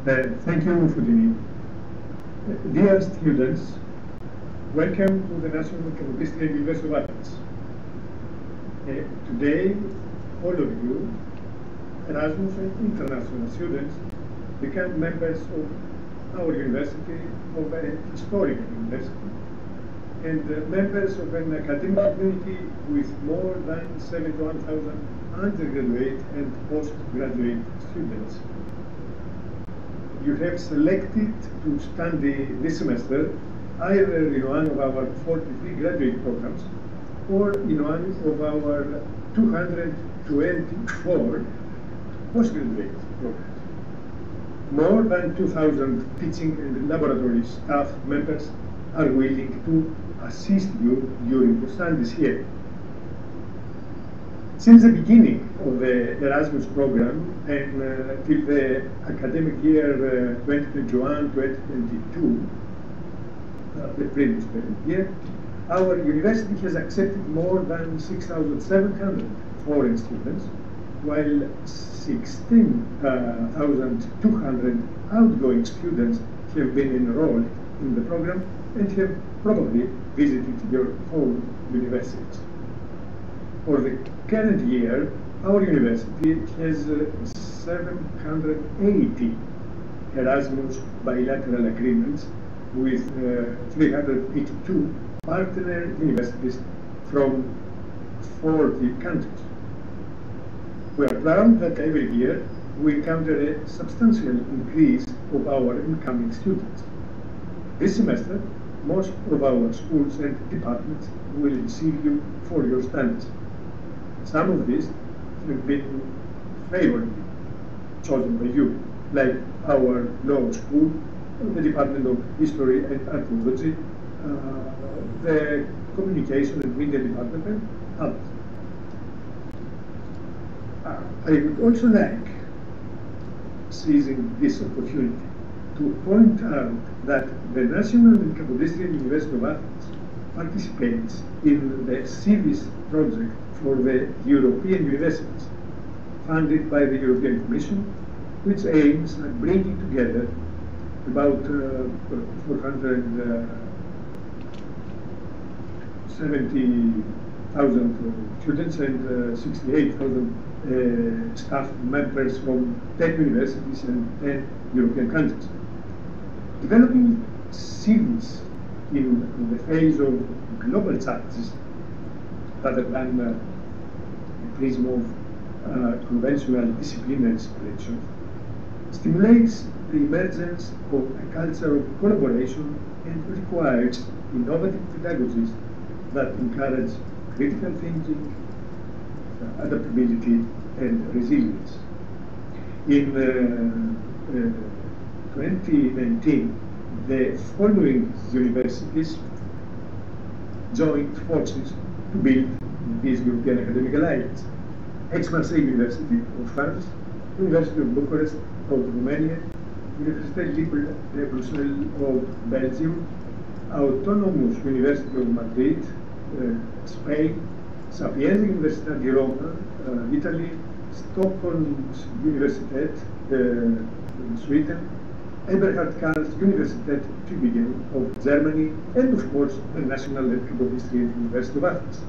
Thank you, Fudini. Dear students, welcome to the National Catholic University of Athens. Today, all of you, Erasmus and international students, become members of our university, of a historical university, and members of an academic community with more than 71,000 undergraduate and postgraduate students. You have selected to study this semester either in one of our 43 graduate programs or in one of our 224 postgraduate programs. More than 2,000 teaching and laboratory staff members are willing to assist you during your studies here. Since the beginning of the Erasmus program and till the academic year 2021-2022, the previous year, our university has accepted more than 6,700 foreign students, while 16,200 outgoing students have been enrolled in the program and have probably visited your home universities. For the current year, our university has 780 Erasmus bilateral agreements with 382 partner universities from 40 countries. We are proud that every year we encounter a substantial increase of our incoming students. This semester, most of our schools and departments will receive you for your studies. Some of these have been favorably chosen by you, like our law school, the Department of History and Archaeology, the Communication and Media Department, and others. I would also like, seizing this opportunity, to point out that the National and Capodistrian University of Athens participates in the CIVIS project for the European universities, funded by the European Commission, which aims at bringing together about 470,000 students and 68,000 staff members from 10 universities and 10 European countries. Developing CIVIS in the face of global challenges, rather than a prism of conventional disciplinary separation, stimulates the emergence of a culture of collaboration and requires innovative pedagogies that encourage critical thinking, adaptability, and resilience. In 2019, the following universities joined forces to build this European Academic Alliance: Aix-Marseille University of France, University of Bucharest of Romania, Université Libre de Bruxelles of Belgium, Autonomous University of Madrid, Spain, Sapienza Università di Roma, Italy, Stockholm's Universitet, Sweden, Eberhard Karls Universität Tübingen of Germany, and of course the National and Capodistrian University of Athens.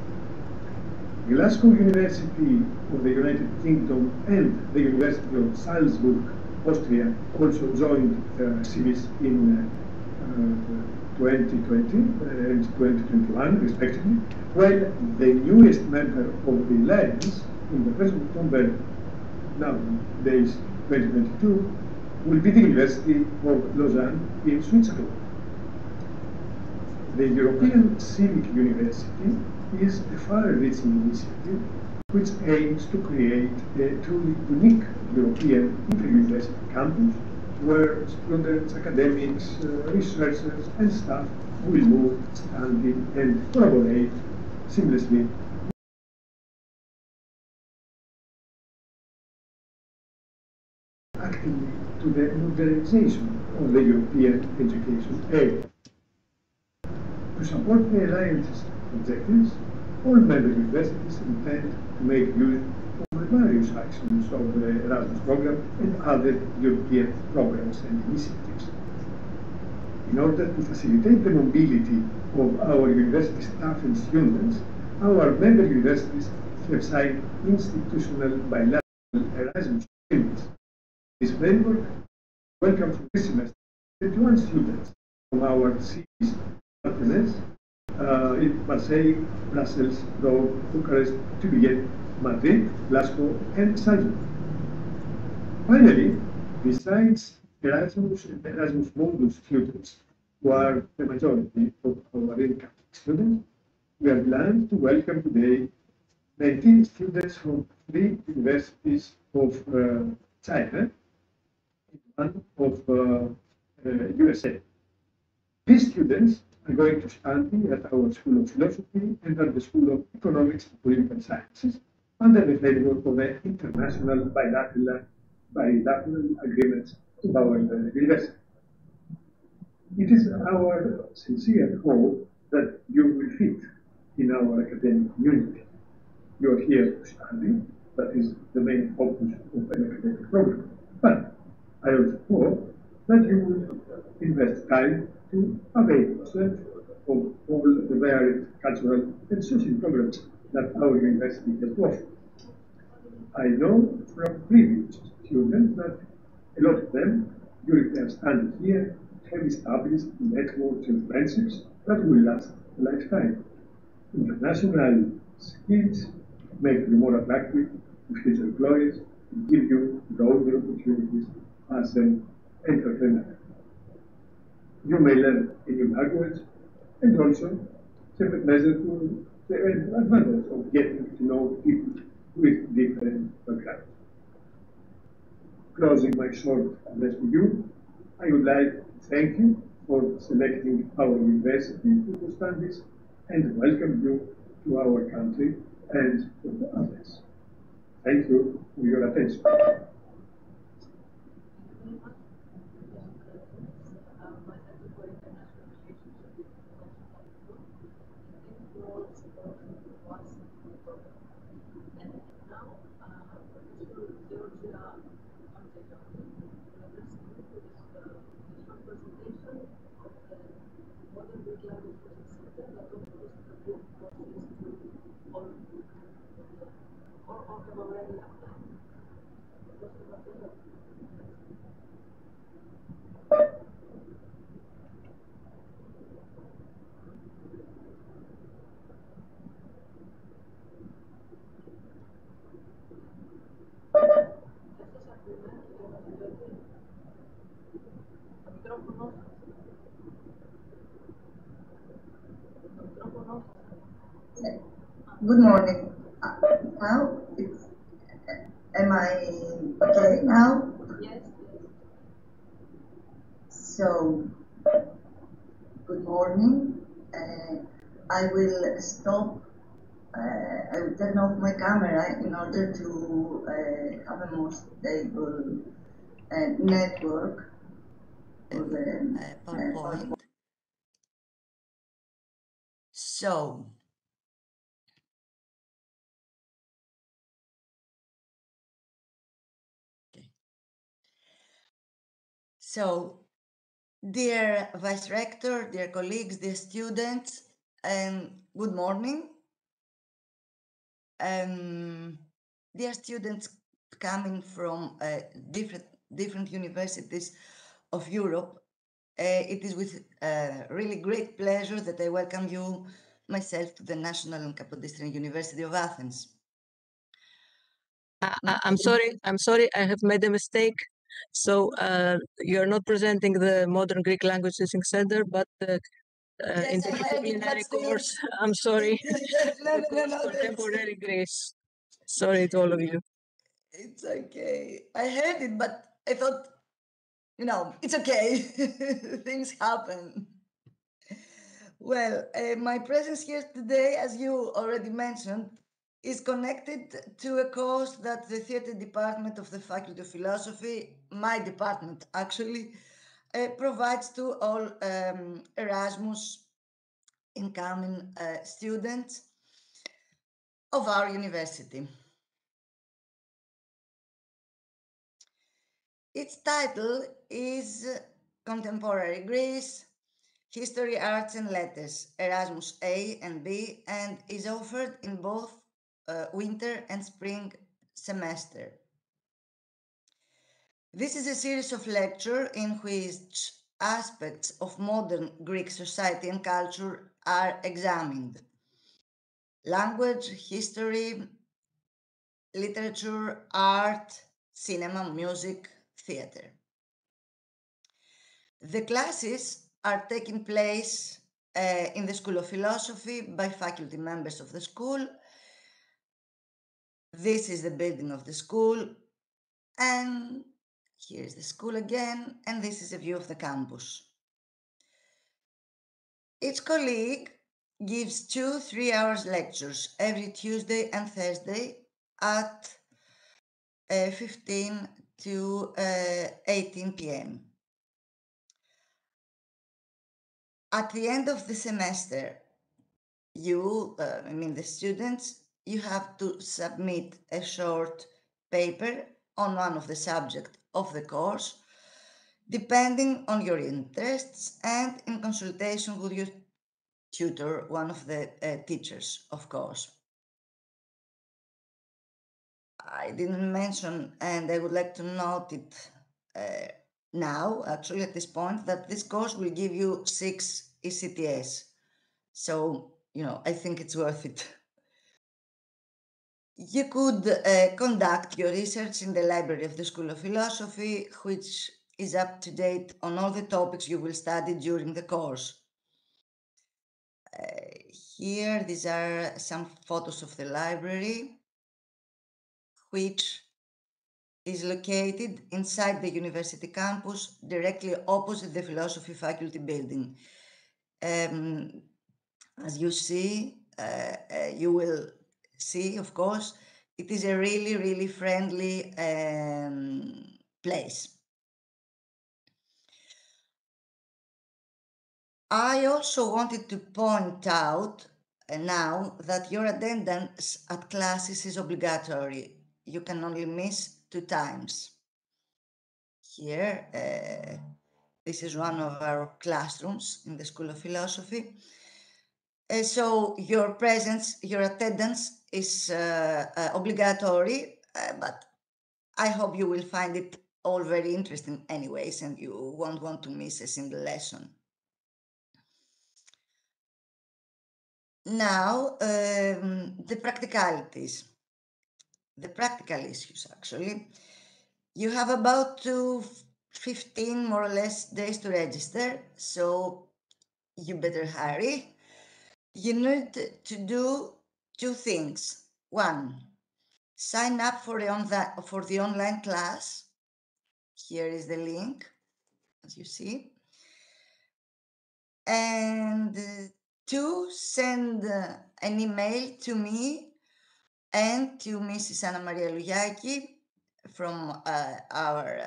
Glasgow University of the United Kingdom and the University of Salzburg, Austria, also joined CIVIS in 2020 and 2021, respectively, while the newest member of the Alliance, in the 1st of October, nowadays 2022, will be the University of Lausanne in Switzerland. The European Civic University is a far-reaching initiative which aims to create a truly unique European inter-university campus where students, academics, researchers, and staff will move, study, and collaborate seamlessly actively to the modernization of the European education area. To support the Alliance's objectives, All member universities intend to make use of the various actions of the Erasmus program and other European programs and initiatives. In order to facilitate the mobility of our university staff and students, our member universities have signed institutional bilateral Erasmus agreements. This framework welcomes for this semester 21 students from our cities partners in Marseille, Brussels, Rome, Bucharest, Juliet, Madrid, Glasgow, and Salzburg. Finally, besides Erasmus and Erasmus Mundus students, who are the majority of our incoming students, we are glad to welcome today 19 students from 3 universities of China, and of USA. These students are going to study at our School of Philosophy and at the School of Economics and Political Sciences under the framework of the international bilateral agreements of our university. It is our sincere hope that you will fit in our academic community. You are here to study, that is the main focus of an academic program. But I also hope that you will invest time to avail yourself of all the varied cultural and social programs that our university has to offer. I know from previous students that a lot of them, during their study here, have established networks and friendships that will last a lifetime. International skills make you more attractive to future employers and give you broader opportunities as an entrepreneur. You may learn a new language and also have the pleasure to the advantage of getting to know people with different backgrounds. Closing my short address to you, I would like to thank you for selecting our university to host this and welcome you to our country and to others. Thank you for your attention. Good morning. Now, am I okay now? Yes. So, good morning. I will stop. I will turn off my camera in order to have a more stable network for the PowerPoint. So, dear Vice Rector, dear colleagues, dear students, good morning. Dear students coming from different universities of Europe, it is with really great pleasure that I welcome you myself to the National and Capodistrian University of Athens. I'm sorry, I have made a mistake. So you're not presenting the Modern Greek Language Teaching Center, but in the disciplinary course, I'm sorry, the course Contemporary Greece. Sorry to all of you. It's okay. I heard it, but I thought, it's okay. Things happen. Well, my presence here today, as you already mentioned, is connected to a course that the theatre department of the Faculty of Philosophy, my department actually, provides to all Erasmus incoming students. of our university. Its title is Contemporary Greece, History, Arts and Letters, Erasmus A and B, and is offered in both winter and spring semester. This is a series of lectures in which aspects of modern Greek society and culture are examined. Language, history, literature, art, cinema, music, theater. The classes are taking place in the School of Philosophy by faculty members of the school. This is the building of the school, and here's the school again, and this is a view of the campus. Each colleague gives 2 3-hour lectures every Tuesday and Thursday at 15 to 18 p.m. At the end of the semester, the students, you have to submit a short paper on one of the subjects of the course, depending on your interests and in consultation with your tutor, one of the teachers, of course. I didn't mention, and I would like to note it now, actually, at this point, that this course will give you 6 ECTS. So, I think it's worth it. You could conduct your research in the library of the School of Philosophy, which is up to date on all the topics you will study during the course. Here, these are some photos of the library, which is located inside the university campus, directly opposite the philosophy faculty building. As you see, you will see, of course, it is a really, really friendly place. I also wanted to point out now that your attendance at classes is obligatory. You can only miss 2 times. Here, this is one of our classrooms in the School of Philosophy. So your presence, your attendance is obligatory, but I hope you will find it all very interesting anyways, and you won't want to miss a single lesson. Now, the practicalities, the practical issues actually. You have about 15 more or less days to register, so you better hurry. You need to do 2 things. One, sign up for the online class. Here is the link, as you see. And 2, send an email to me and to Mrs. Anna Maria Louyaki from our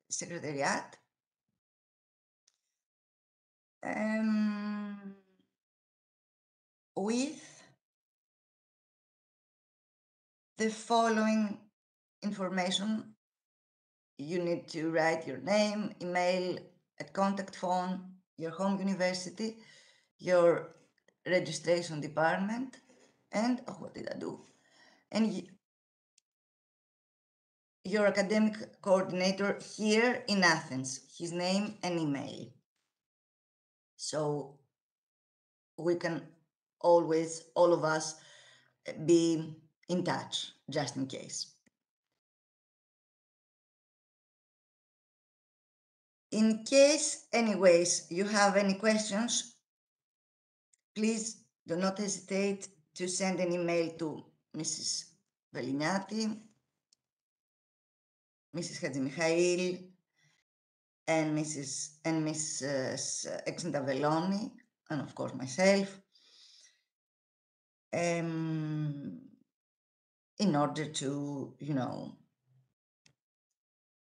secretariat. With the following information. You need to write your name, email, a contact phone, your home university, your registration department, and what did I do? And your academic coordinator here in Athens, his name and email. So we can always, all of us, be in touch, just in case. In case, anyways, you have any questions, please do not hesitate to send an email to Mrs. Velignati, Mrs. Hadjimichail, and Mrs. and Mrs. Exentavelloni, and of course myself, in order to,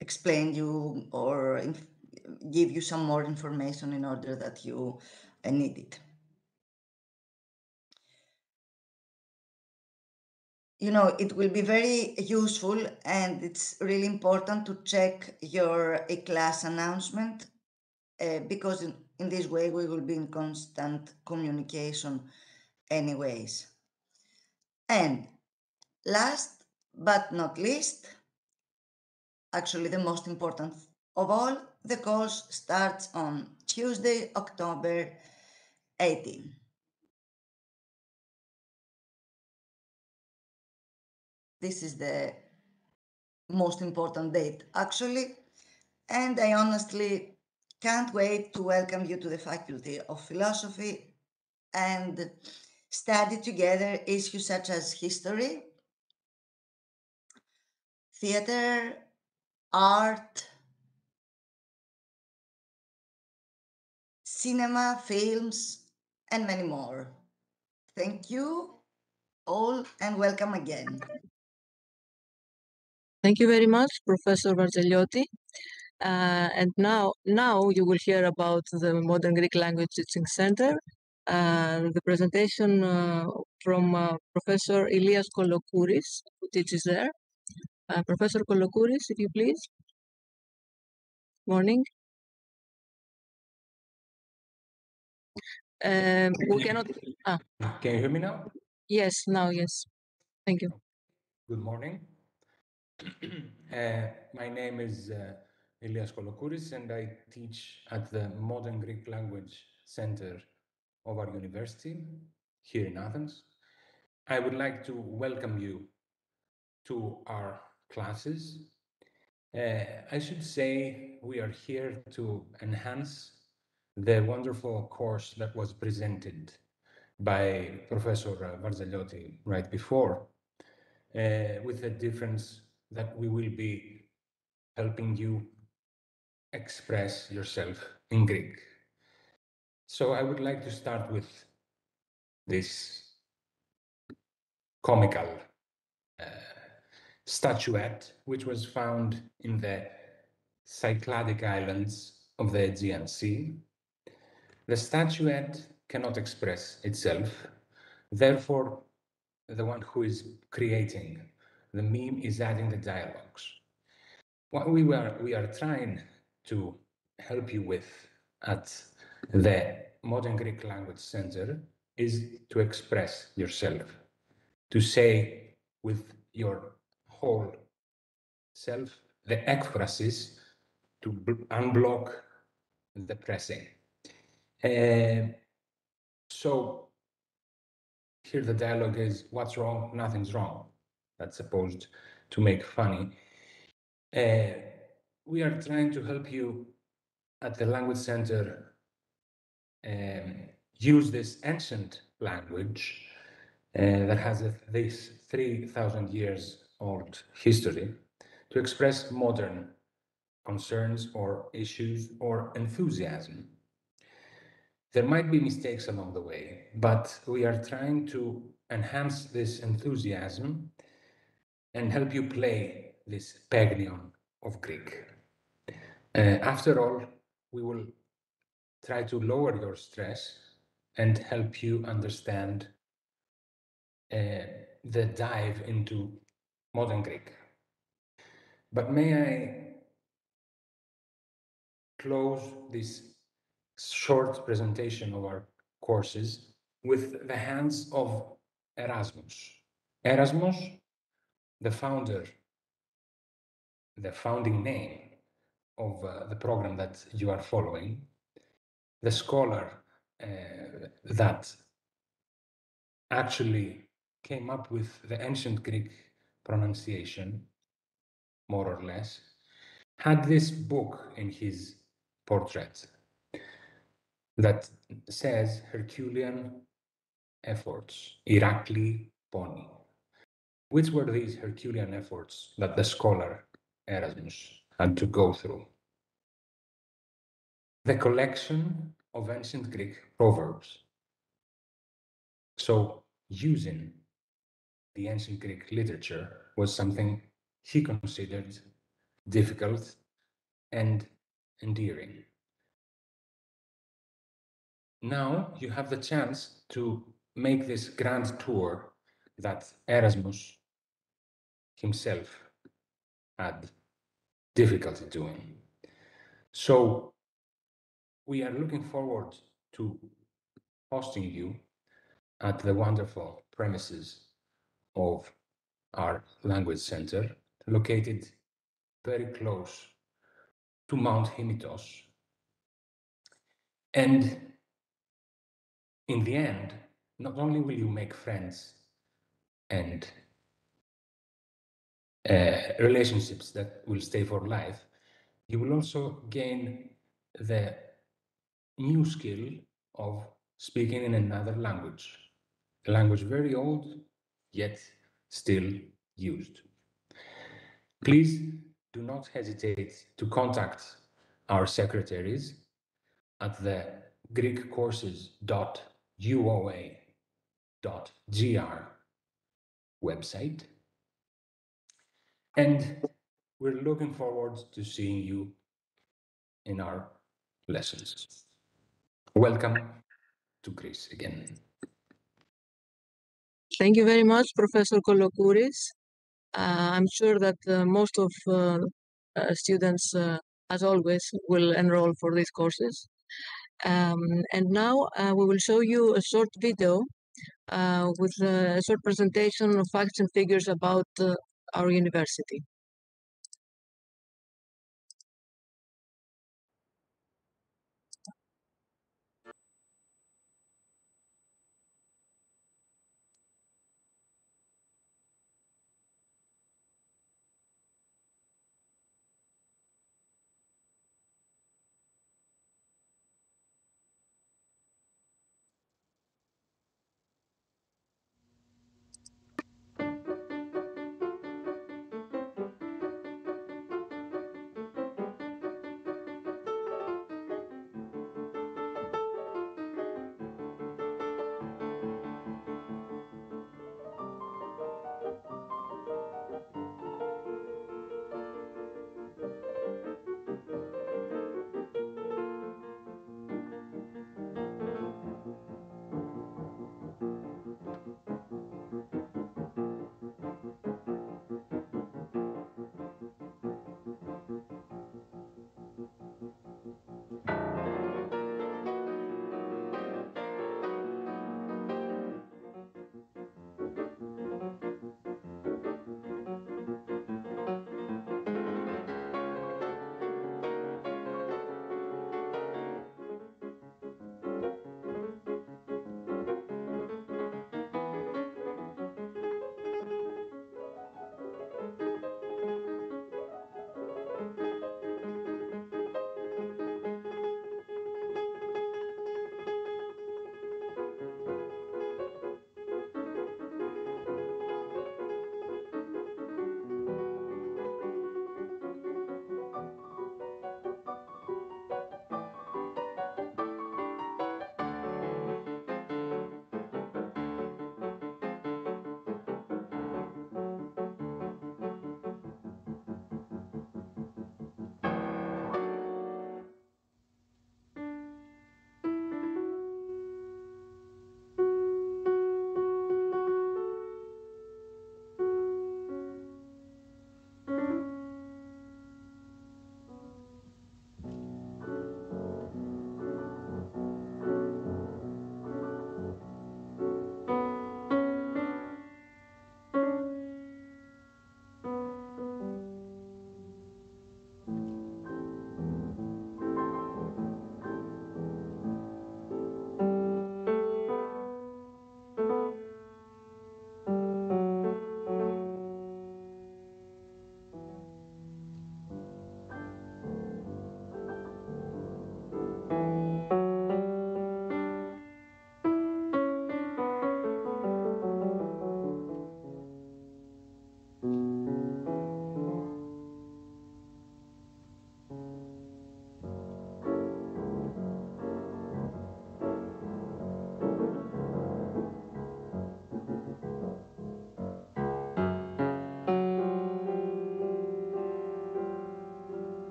explain you or give you some more information in order that you need it. it will be very useful, and it's really important to check your class announcement, because in this way we will be in constant communication anyways. And last but not least, actually the most important of all, the course starts on Tuesday, October 18. This is the most important date, actually, and I honestly can't wait to welcome you to the Faculty of Philosophy and study together issues such as history, theater, art, cinema, films, and many more. Thank you all and welcome again. Thank you very much, Professor Varzeliotti. And now you will hear about the Modern Greek Language Teaching Center, the presentation from Professor Ilias Kolokouris, who teaches there. Professor Kolokouris, if you please. Morning. We cannot. Can you hear me now? Yes, now, yes. Thank you. Good morning. My name is Ilias Kolokouris, and I teach at the Modern Greek Language Center of our university here in Athens. I would like to welcome you to our classes. I should say we are here to enhance the wonderful course that was presented by Professor Varzeliotti right before, with the difference that we will be helping you express yourself in Greek. So I would like to start with this comical statuette, which was found in the Cycladic Islands of the Aegean Sea. The statuette cannot express itself, therefore the one who is creating the meme is adding the dialogues. What we are trying to help you with at the Modern Greek Language Center is to express yourself, to say with your whole self the ekphrasis, to unblock the pressing. So here the dialogue is, what's wrong? Nothing's wrong. That's supposed to make funny. We are trying to help you at the Language Center use this ancient language that has this 3,000 years old history to express modern concerns or issues or enthusiasm. There might be mistakes along the way, but we are trying to enhance this enthusiasm and help you play this Pegnion of Greek. After all, we will try to lower your stress and help you understand the dive into modern Greek. But may I close this short presentation of our courses with the hands of Erasmus. Erasmus, the founder, the founding name of the program that you are following, the scholar that actually came up with the ancient Greek pronunciation, more or less, had this book in his portrait that says Herculean efforts, Irakli Pony. Which were these Herculean efforts that the scholar Erasmus had to go through? The collection of ancient Greek proverbs. So using the ancient Greek literature was something he considered difficult and endearing. Now you have the chance to make this grand tour that Erasmus himself had difficulty doing. So we are looking forward to hosting you at the wonderful premises of our language center, located very close to Mount Himitos. And in the end, not only will you make friends and relationships that will stay for life, you will also gain the new skill of speaking in another language, a language very old, yet still used. Please do not hesitate to contact our secretaries at the greekcourses.uoa.gr website. And we're looking forward to seeing you in our lessons. Welcome to Greece again. Thank you very much, Professor Kolokouris. I'm sure that most of students, as always, will enroll for these courses. And now we will show you a short video with a short presentation of facts and figures about our university.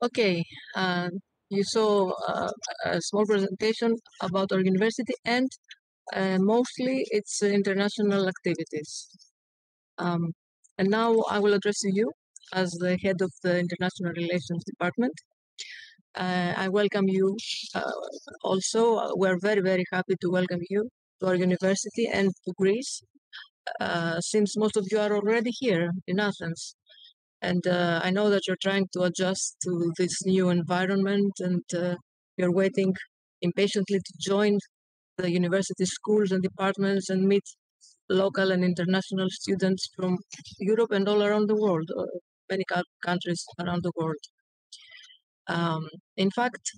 Okay, you saw a small presentation about our university, and mostly it's international activities. And now I will address you as the head of the International Relations Department. I welcome you also. We're very, very happy to welcome you to our university and to Greece, since most of you are already here in Athens. And I know that you're trying to adjust to this new environment, and you're waiting impatiently to join the university schools and departments and meet local and international students from Europe and all around the world, many countries around the world. In fact,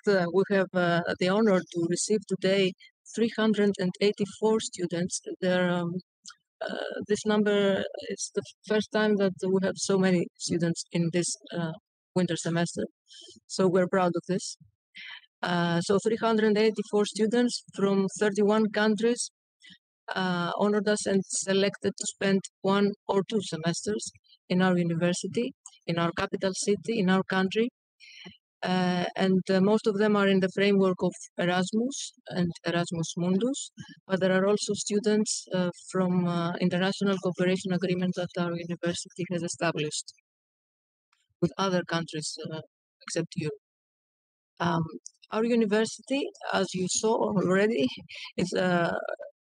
we have the honor to receive today 384 students. This number is the first time that we have so many students in this winter semester, so we're proud of this. So 384 students from 31 countries honored us and selected to spend 1 or 2 semesters in our university, in our capital city, in our country. And most of them are in the framework of Erasmus and Erasmus Mundus, but there are also students from international cooperation agreements that our university has established with other countries except Europe. Our university, as you saw already, is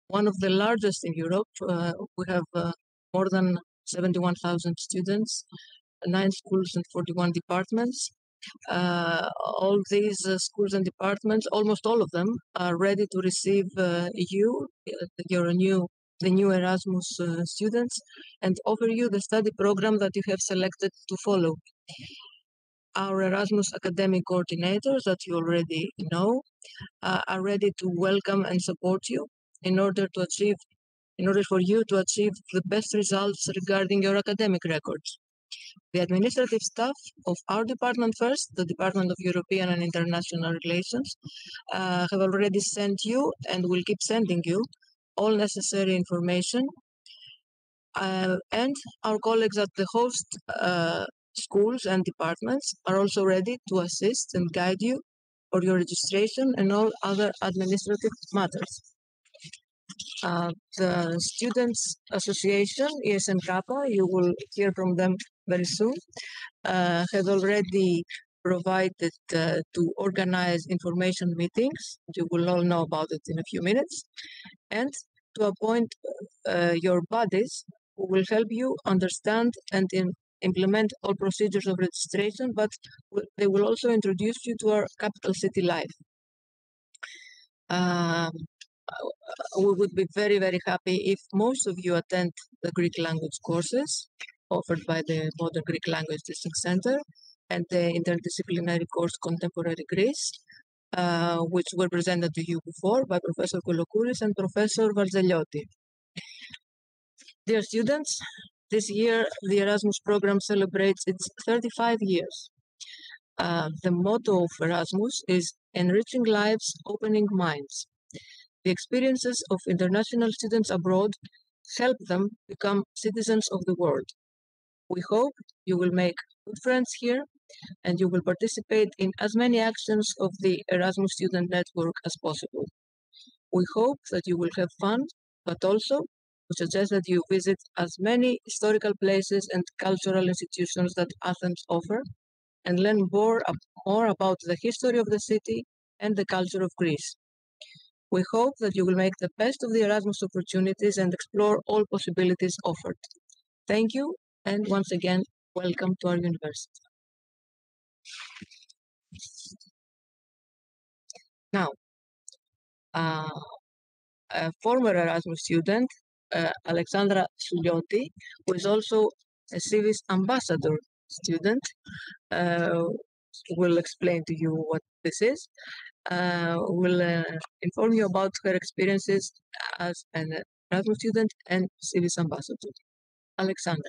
one of the largest in Europe. We have more than 71,000 students, 9 schools and 41 departments. All these schools and departments, almost all of them, are ready to receive you, the new Erasmus students, and offer you the study program that you have selected to follow. Our Erasmus academic coordinators that you already know are ready to welcome and support you in order for you to achieve the best results regarding your academic records. The administrative staff of our department first, the Department of European and International Relations, have already sent you and will keep sending you all necessary information. And our colleagues at the host schools and departments are also ready to assist and guide you for your registration and all other administrative matters. The Students Association, ESN Kappa, you will hear from them very soon, has already provided to organize information meetings. You will all know about it in a few minutes, and to appoint your bodies who will help you understand and implement all procedures of registration, but they will also introduce you to our capital city life. We would be very, very happy if most of you attend the Greek language courses offered by the Modern Greek Language Teaching Center and the interdisciplinary course Contemporary Greece, which were presented to you before by Professor Kolokouris and Professor Varzelioti. Dear students, this year the Erasmus program celebrates its 35 years. The motto of Erasmus is enriching lives, opening minds. The experiences of international students abroad help them become citizens of the world. We hope you will make good friends here and you will participate in as many actions of the Erasmus Student Network as possible. We hope that you will have fun, but also we suggest that you visit as many historical places and cultural institutions that Athens offer and learn more about the history of the city and the culture of Greece. We hope that you will make the best of the Erasmus opportunities and explore all possibilities offered. Thank you, and once again, welcome to our university. Now, a former Erasmus student, Alexandra Suliotti, who is also a Civis ambassador student, will explain to you what this is. Will inform you about her experiences as an Erasmus student and Civis ambassador. Alexandra.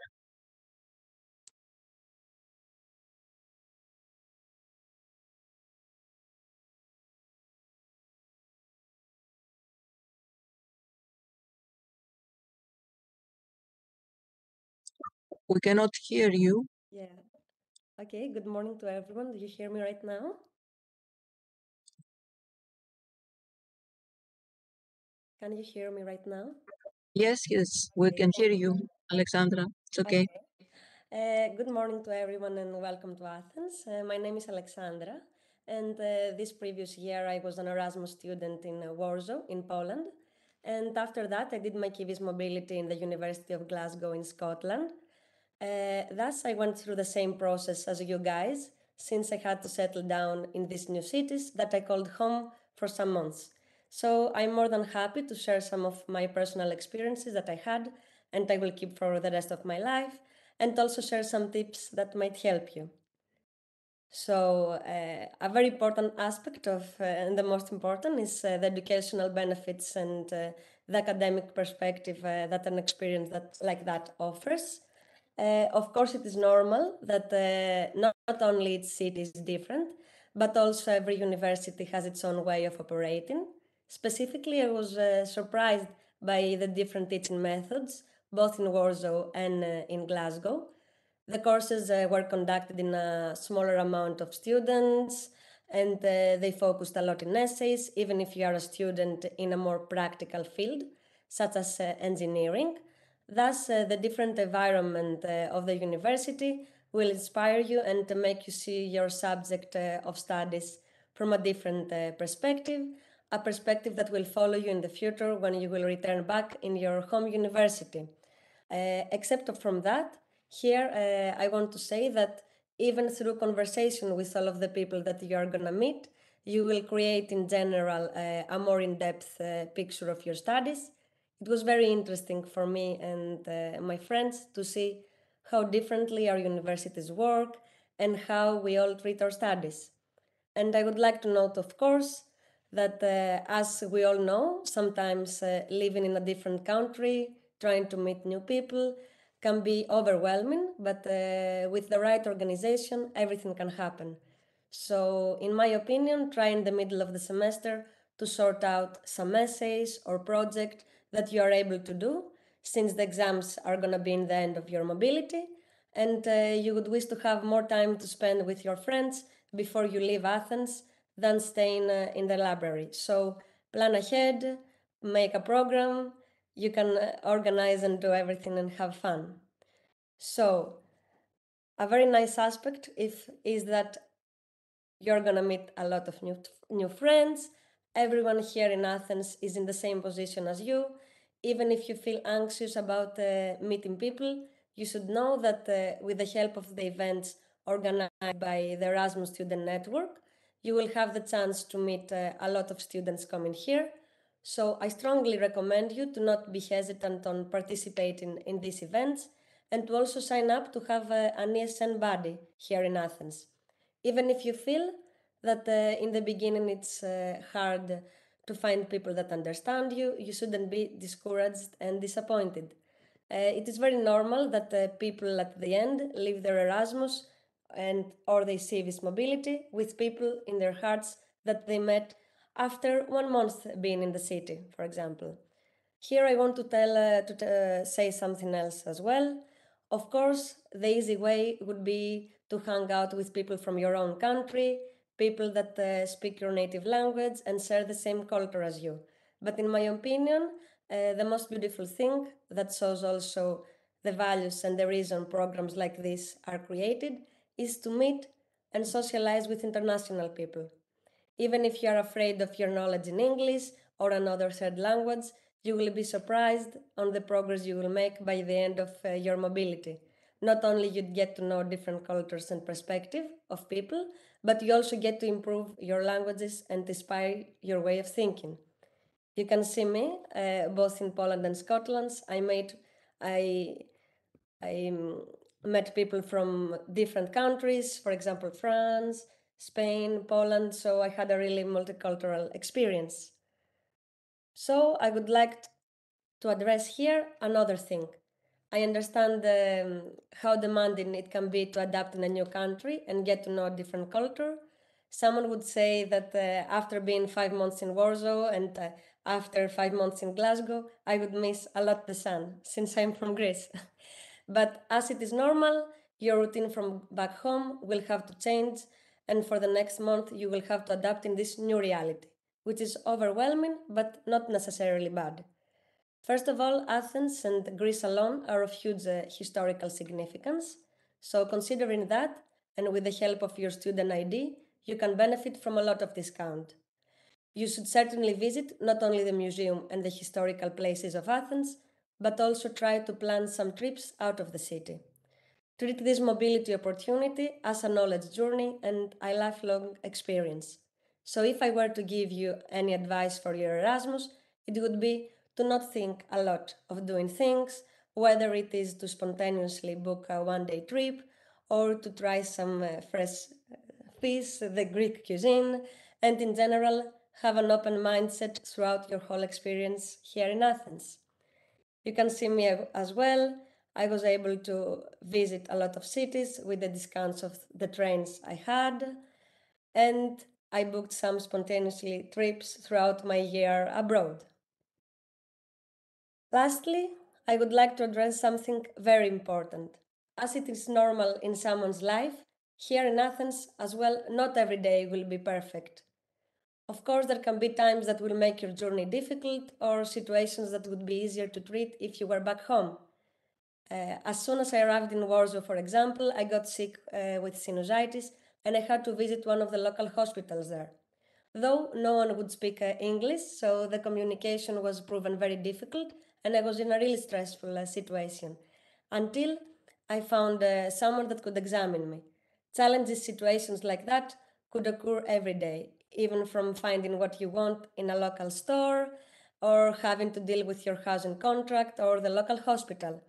We cannot hear you. Yeah. Okay, good morning to everyone. Do you hear me right now? Can you hear me right now? Yes, we can hear you, Alexandra. It's okay. Good morning to everyone and welcome to Athens. My name is Alexandra, and this previous year I was an Erasmus student in Warsaw in Poland. And after that, I did my Kivis mobility in the University of Glasgow in Scotland. Thus, I went through the same process as you guys, since I had to settle down in these new cities that I called home for some months. So I'm more than happy to share some of my personal experiences that I had, and I will keep for the rest of my life, and also share some tips that might help you. So, a very important aspect of, and the most important, is the educational benefits and the academic perspective that an experience like that offers. Of course, it is normal that not only each city is different, but also every university has its own way of operating. Specifically, I was surprised by the different teaching methods, both in Warsaw and in Glasgow. The courses were conducted in a smaller amount of students, and they focused a lot in essays, even if you are a student in a more practical field, such as engineering. Thus, the different environment of the university will inspire you and make you see your subject of studies from a different perspective, a perspective that will follow you in the future when you will return back in your home university. Except from that, here I want to say that even through conversation with all of the people that you are going to meet, you will create in general a more in-depth picture of your studies. It was very interesting for me and my friends to see how differently our universities work and how we all treat our studies. And I would like to note, of course, that as we all know, sometimes living in a different country, trying to meet new people can be overwhelming, but with the right organization, everything can happen. So, in my opinion, try in the middle of the semester to sort out some essays or project that you are able to do, since the exams are going to be in the end of your mobility, and you would wish to have more time to spend with your friends before you leave Athens than staying in the library. So plan ahead, make a program, you can organize and do everything and have fun. So a very nice aspect is that you're gonna meet a lot of new friends. Everyone here in Athens is in the same position as you. Even if you feel anxious about meeting people, you should know that with the help of the events organized by the Erasmus Student Network, you will have the chance to meet a lot of students coming here. So I strongly recommend you to not be hesitant on participating in these events and to also sign up to have an ESN buddy here in Athens. Even if you feel that in the beginning it's hard to find people that understand you, you shouldn't be discouraged and disappointed. It is very normal that people at the end leave their Erasmus and or they see this mobility with people in their hearts that they met after 1 month being in the city, for example. Here I want to say something else as well. Of course, the easy way would be to hang out with people from your own country, people that speak your native language and share the same culture as you. But in my opinion, the most beautiful thing that shows also the values and the reason programs like this are created is to meet and socialize with international people. Even if you are afraid of your knowledge in English or another third language, you will be surprised on the progress you will make by the end of your mobility. Not only you get to know different cultures and perspective of people, but you also get to improve your languages and inspire your way of thinking. You can see me both in Poland and Scotland. I met people from different countries, for example, France, Spain, Poland, so I had a really multicultural experience. So I would like to address here another thing. I understand how demanding it can be to adapt in a new country and get to know a different culture. Someone would say that after being 5 months in Warsaw and after 5 months in Glasgow, I would miss a lot the sun since I'm from Greece. But as it is normal, your routine from back home will have to change, and for the next month, you will have to adapt in this new reality, which is overwhelming but not necessarily bad. First of all, Athens and Greece alone are of huge historical significance. So, considering that, and with the help of your student ID, you can benefit from a lot of discount. You should certainly visit not only the museum and the historical places of Athens, but also try to plan some trips out of the city. Treat this mobility opportunity as a knowledge journey and a lifelong experience. So, if I were to give you any advice for your Erasmus, it would be to not think a lot of doing things, whether it is to spontaneously book a 1 day trip or to try some fresh fish, the Greek cuisine, and in general, have an open mindset throughout your whole experience here in Athens. You can see me as well. I was able to visit a lot of cities with the discounts of the trains I had, and I booked some spontaneously trips throughout my year abroad. Lastly, I would like to address something very important. As it is normal in someone's life, here in Athens as well, not every day will be perfect. Of course, there can be times that will make your journey difficult or situations that would be easier to treat if you were back home. As soon as I arrived in Warsaw, for example, I got sick with sinusitis and I had to visit one of the local hospitals there. Though no one would speak English, so the communication was proven very difficult and I was in a really stressful situation until I found someone that could examine me. Challenges, situations like that could occur every day, even from finding what you want in a local store or having to deal with your housing contract or the local hospital.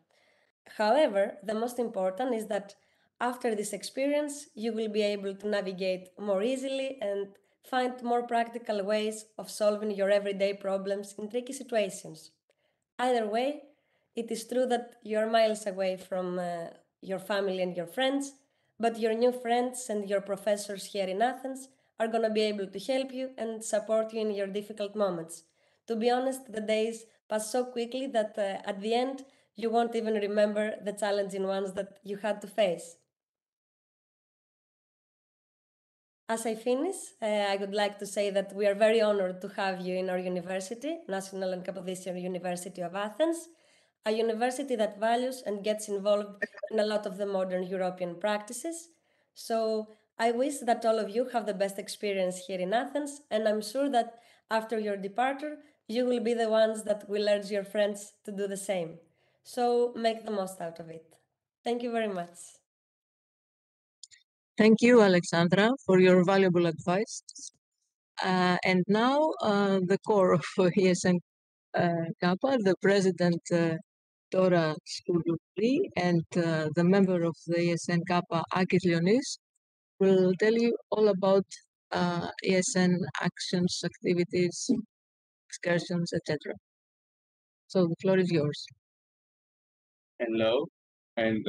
However, the most important is that after this experience, you will be able to navigate more easily and find more practical ways of solving your everyday problems in tricky situations. Either way, it is true that you're miles away from your family and your friends, but your new friends and your professors here in Athens are going to be able to help you and support you in your difficult moments. To be honest, the days pass so quickly that at the end, you won't even remember the challenging ones that you had to face. As I finish, I would like to say that we are very honored to have you in our university, National and Capodistria University of Athens, a university that values and gets involved in a lot of the modern European practices. So I wish that all of you have the best experience here in Athens, and I'm sure that after your departure, you will be the ones that will urge your friends to do the same. So make the most out of it. Thank you very much. Thank you, Alexandra, for your valuable advice. And now the core of ESN Kappa, the president Dora Skouloupli and the member of the ESN Kappa Akis Leonis will tell you all about ESN actions, activities, excursions, etc. So the floor is yours. Hello, and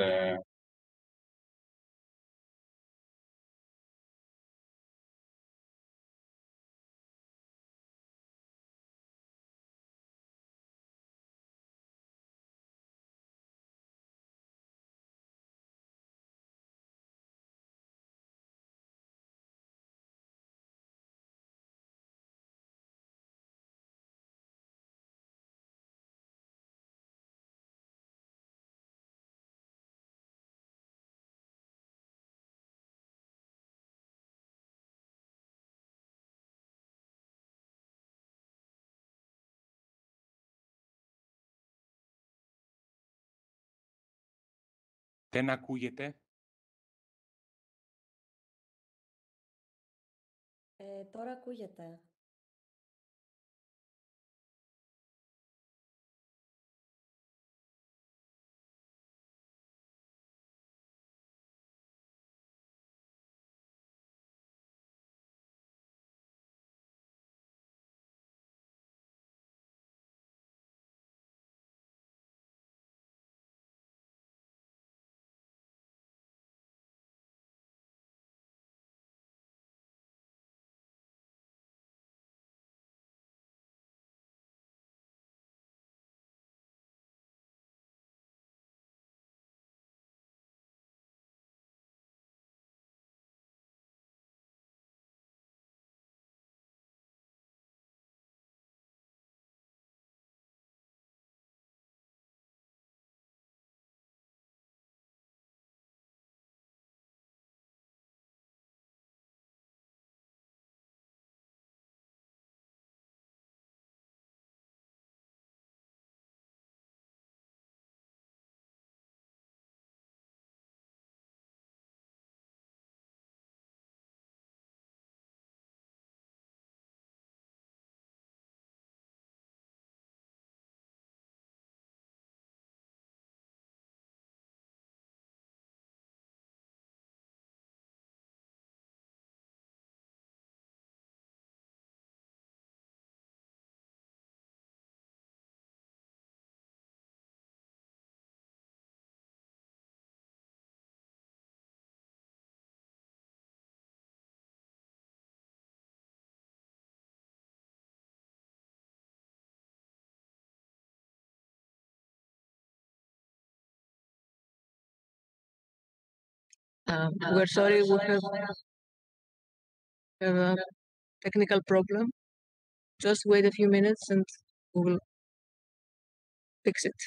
Δεν ακούγεται. Τώρα ακούγεται. We're sorry, we have a technical problem. Just wait a few minutes and we will fix it.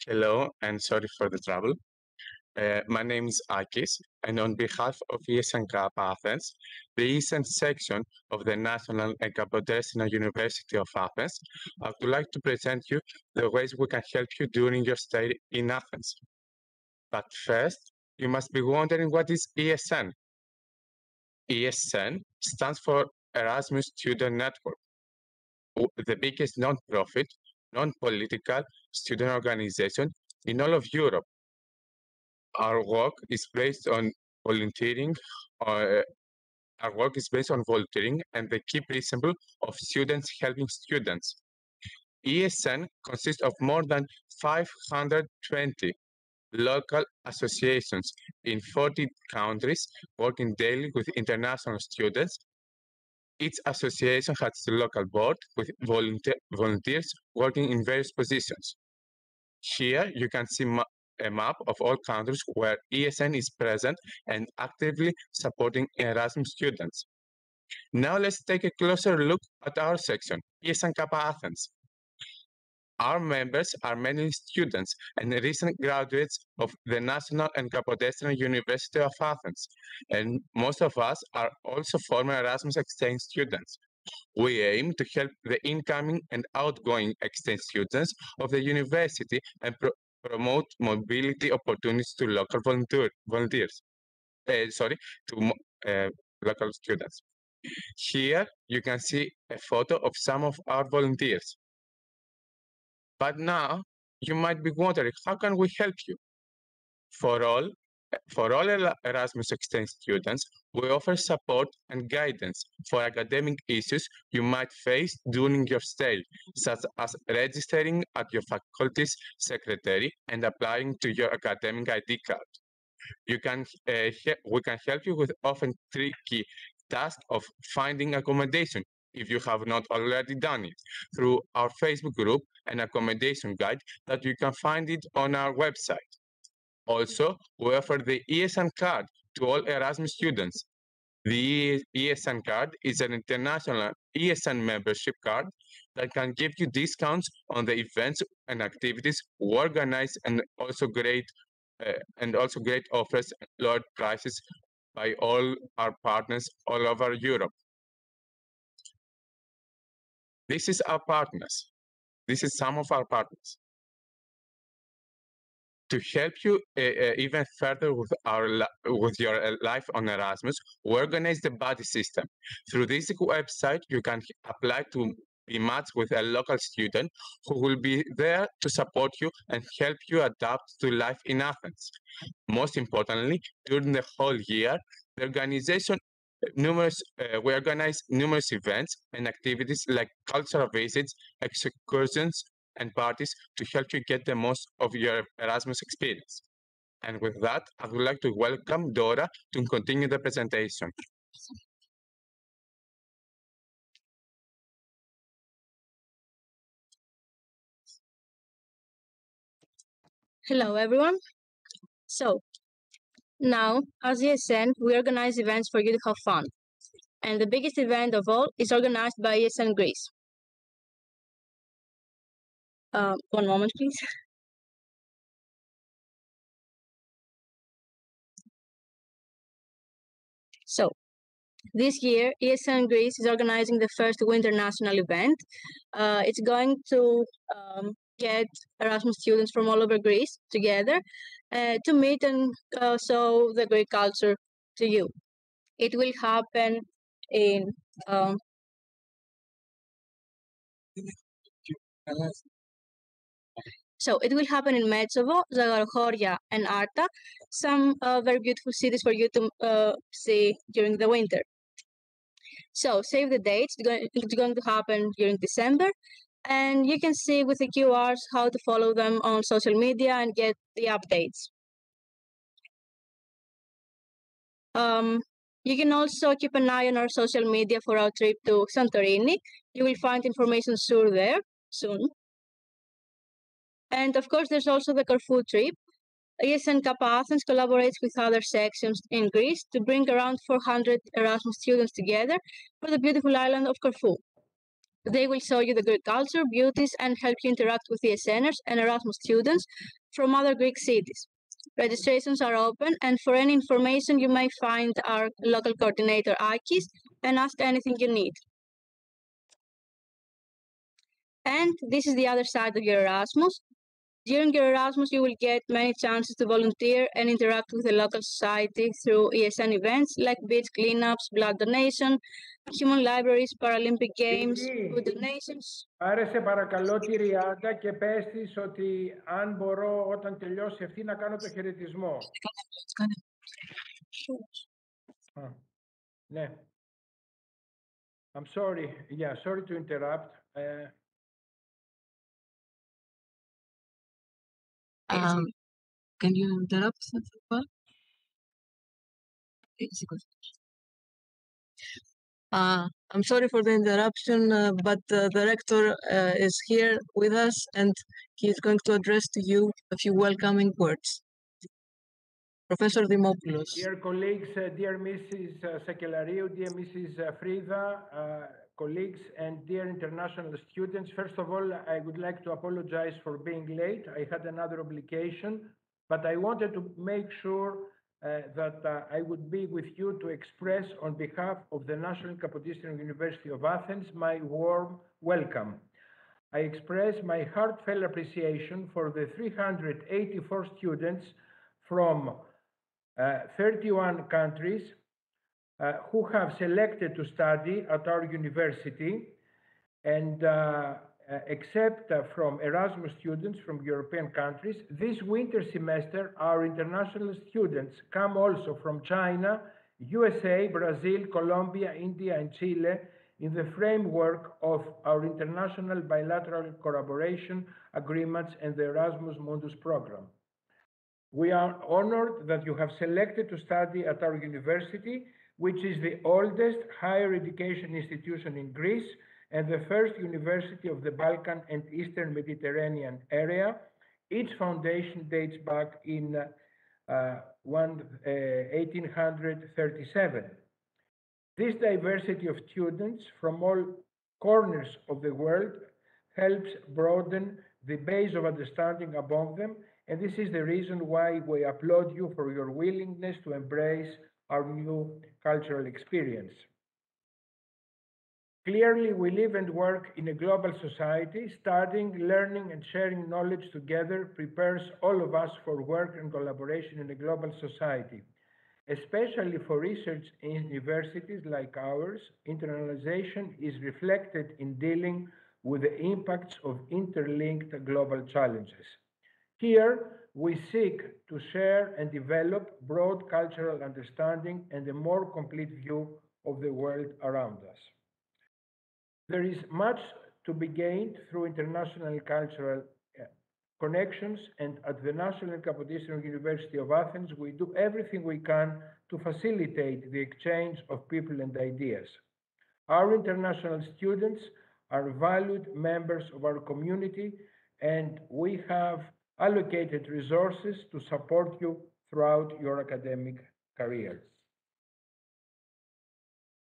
Hello, and sorry for the trouble. My name is Akis, and on behalf of ESN Athens, the Eastern section of the National and Kapodestina University of Athens, I would like to present you the ways we can help you during your stay in Athens. But first, you must be wondering what is ESN. ESN stands for Erasmus Student Network, the biggest non-profit, non-political student organization in all of Europe. Our work is based on volunteering. Our work is based on volunteering and the key principle of students helping students. ESN consists of more than 520 local associations in 40 countries working daily with international students. Each association has a local board with volunteers working in various positions. Here you can see a map of all countries where ESN is present and actively supporting Erasmus students. Now let's take a closer look at our section, ESN Kappa Athens. Our members are mainly students and recent graduates of the National and Kapodestina University of Athens, and most of us are also former Erasmus exchange students. We aim to help the incoming and outgoing exchange students of the university and promote mobility opportunities to local volunteers. Local students. Here you can see a photo of some of our volunteers. But now you might be wondering, how can we help you? For all Erasmus exchange students, we offer support and guidance for academic issues you might face during your stay, such as registering at your faculty's secretary and applying to your academic ID card. We can help you with often tricky task of finding accommodation if you have not already done it, through our Facebook group and accommodation guide that you can find it on our website. Also, we offer the ESN card to all Erasmus students. The ESN card is an international ESN membership card that can give you discounts on the events and activities we organize, and also great offers, lowered prices by all our partners all over Europe. This is our partners. This is some of our partners. To help you even further with your life on Erasmus, we organize the buddy system. Through this website, you can apply to be matched with a local student who will be there to support you and help you adapt to life in Athens. Most importantly, during the whole year, the organization we organize numerous events and activities like cultural visits, excursions, and parties to help you get the most of your Erasmus experience. And with that, I would like to welcome Dora to continue the presentation. Hello, everyone. So, now, as ESN, we organize events for you to have fun. And the biggest event of all is organized by ESN Greece. One moment, please. So, this year, ESN Greece is organizing the first winter national event. It's going to get Erasmus students from all over Greece together to meet and show the Greek culture to you. It will happen in it will happen in Metsovo, Zagorhoria, and Arta, some very beautiful cities for you to see during the winter. So save the dates. It's going to happen during December, and you can see with the QRs how to follow them on social media and get the updates. You can also keep an eye on our social media for our trip to Santorini. You will find information there soon. And of course, there's also the Corfu trip. ESN Kappa Athens collaborates with other sections in Greece to bring around 400 Erasmus students together for the beautiful island of Corfu. They will show you the Greek culture, beauties, and help you interact with ESNers and Erasmus students from other Greek cities. Registrations are open, and for any information, you may find our local coordinator, Akis, and ask anything you need. And this is the other side of your Erasmus. During your Erasmus, you will get many chances to volunteer and interact with the local society through ESN events like beach cleanups, blood donation, human libraries, Paralympic Games, food donations. Άρε σε παρακαλώ τη Ριάντα και πες της ότι αν μπορώ όταν τελειώσει αυτή να κάνω το χαιρετισμό. Ναι. I'm sorry. Yeah, sorry to interrupt. Can you interrupt as well? I'm sorry for the interruption, but the rector is here with us, and he is going to address to you a few welcoming words. Professor Dimopoulos. Dear colleagues, dear Mrs. Sakellariou, dear Mrs. Frida, colleagues, and dear international students, first of all, I would like to apologize for being late. I had another obligation, but I wanted to make sure that I would be with you to express on behalf of the National Kapodistrian University of Athens my warm welcome. I express my heartfelt appreciation for the 384 students from 31 countries who have selected to study at our university, and except from Erasmus students from European countries, this winter semester our international students come also from China, USA, Brazil, Colombia, India, and Chile in the framework of our international bilateral collaboration agreements and the Erasmus Mundus program. We are honored that you have selected to study at our university. which is the oldest higher education institution in Greece and the first university of the Balkan and Eastern Mediterranean area. Its foundation dates back in 1837. This diversity of students from all corners of the world helps broaden the base of understanding among them, and this is the reason why we applaud you for your willingness to embrace our new cultural experience. Clearly, we live and work in a global society. Studying, learning, and sharing knowledge together prepares all of us for work and collaboration in a global society. Especially for research in universities like ours, internalization is reflected in dealing with the impacts of interlinked global challenges. Here, we seek to share and develop broad cultural understanding and a more complete view of the world around us. There is much to be gained through international cultural connections, and at the National Kapodistrian University of Athens, we do everything we can to facilitate the exchange of people and ideas. Our international students are valued members of our community, and we have allocated resources to support you throughout your academic career.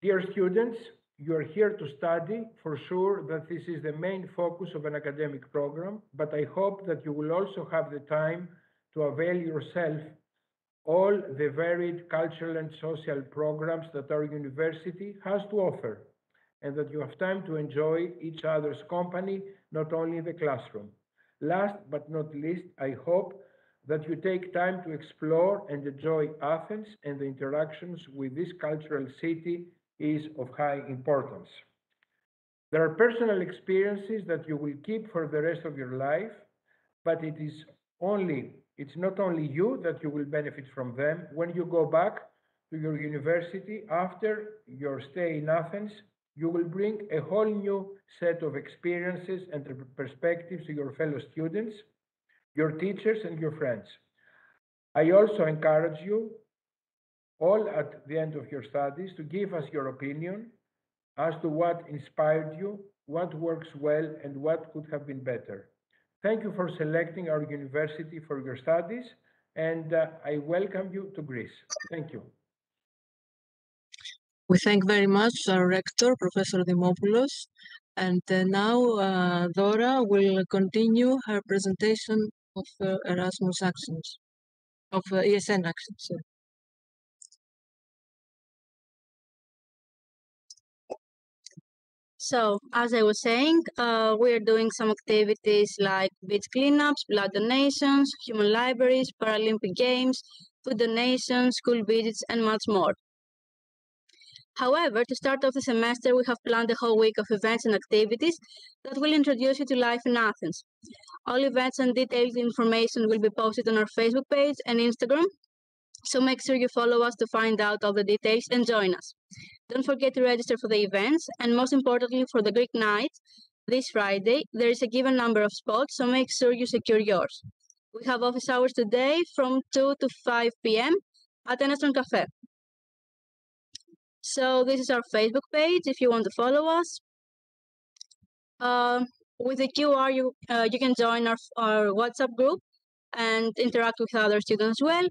Dear students, you are here to study. For sure that this is the main focus of an academic program, but I hope that you will also have the time to avail yourself all the varied cultural and social programs that our university has to offer, and that you have time to enjoy each other's company, not only in the classroom. Last but not least, I hope that you take time to explore and enjoy Athens, and the interactions with this cultural city is of high importance. There are personal experiences that you will keep for the rest of your life, but it's not only you that you will benefit from them. When you go back to your university after your stay in Athens, you will bring a whole new set of experiences and perspectives to your fellow students, your teachers, and your friends. I also encourage you all at the end of your studies to give us your opinion as to what inspired you, what works well, and what could have been better. Thank you for selecting our university for your studies, and I welcome you to Greece. Thank you. We thank very much our rector, Professor Dimopoulos. And now Dora will continue her presentation of Erasmus actions, of ESN actions. Sorry. So, as I was saying, we're doing some activities like beach cleanups, blood donations, human libraries, Paralympic Games, food donations, school visits, and much more. However, to start off the semester, we have planned a whole week of events and activities that will introduce you to life in Athens. All events and detailed information will be posted on our Facebook page and Instagram, so make sure you follow us to find out all the details and join us. Don't forget to register for the events, and most importantly for the Greek night, this Friday, there is a given number of spots, so make sure you secure yours. We have office hours today from 2 to 5 p.m. at Enestron Cafe. So this is our Facebook page if you want to follow us. With the QR, you can join our WhatsApp group and interact with other students as well.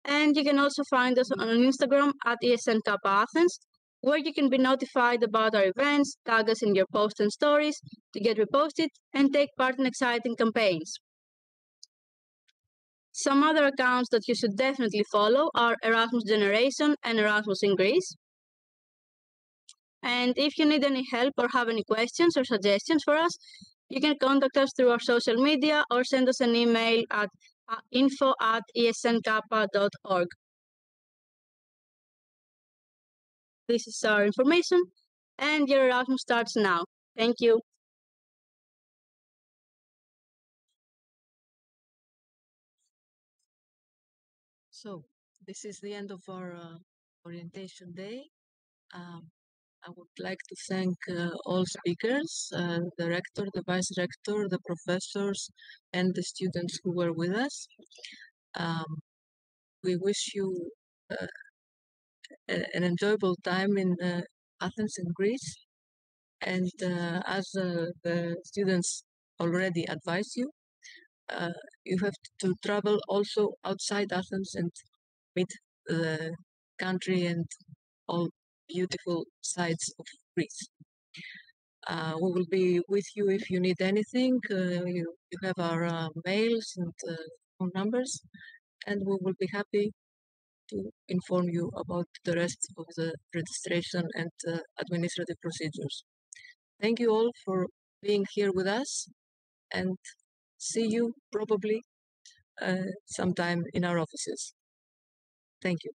And you can also find us on Instagram at ESN Kappa Athens, where you can be notified about our events, tag us in your posts and stories to get reposted, and take part in exciting campaigns. Some other accounts that you should definitely follow are Erasmus Generation and Erasmus in Greece. And if you need any help or have any questions or suggestions for us, you can contact us through our social media or send us an email at info@esnkappa.org. This is our information, and your Erasmus starts now. Thank you. So this is the end of our orientation day. I would like to thank all speakers, the rector, the vice rector, the professors, and the students who were with us. We wish you an enjoyable time in Athens in Greece. And as the students already advised you, you have to travel also outside Athens and meet the country and all beautiful sides of Greece. We will be with you if you need anything. You have our mails and phone numbers, and we will be happy to inform you about the rest of the registration and administrative procedures. Thank you all for being here with us, and see you probably sometime in our offices. Thank you.